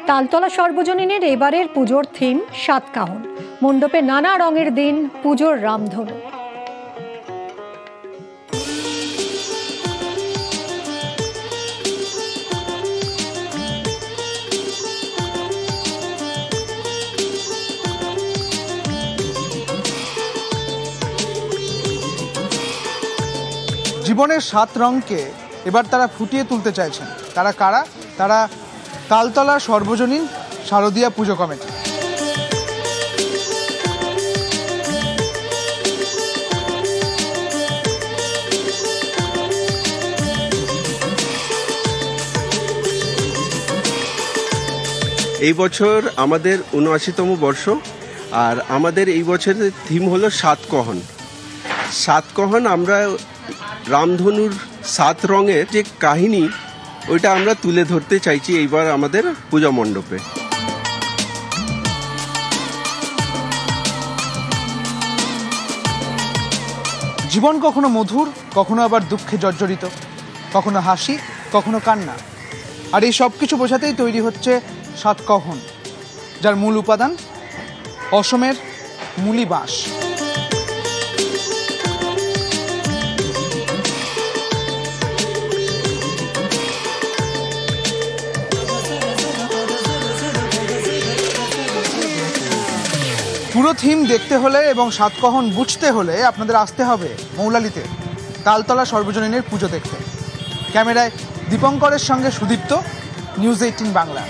তালতলা সর্বজনীনের এবারের পুজোর থিম সাতকাহন। মণ্ডপে নানা রঙের দিন, পুজোর রামধনু। জীবনের 7 রঙকে এবার তারা ফুটিয়ে তুলতে চাইছেন। তারা কারা? তারা তালতলা সর্বজনীন শারদীয়া পুজো কমিটি। এই বছর আমাদের ৭৯তম বর্ষ, আর আমাদের এই বছরের থিম হলো সাতকহন। সাতকহন আমরা রামধনুর 7 রঙের যে কাহিনী, ওইটা আমরা তুলে ধরতে চাইছি এইবার আমাদের পূজা মণ্ডপে। জীবন কখনো মধুর, কখনো আবার দুঃখে জর্জরিত, কখনো হাসি, কখনো কান্না। আর এই সব কিছু বোঝাতেই তৈরি হচ্ছে সাতকহন, যার মূল উপাদান অসমের মূলি বাঁশ। পুরো থিম দেখতে হলে এবং সাতকহন বুঝতে হলে আপনাদের আসতে হবে মৌলালিতে তালতলা সর্বজনীনের পুজো দেখতে। ক্যামেরায় দীপঙ্করের সঙ্গে সুদীপ্ত, নিউজ 18 বাংলা।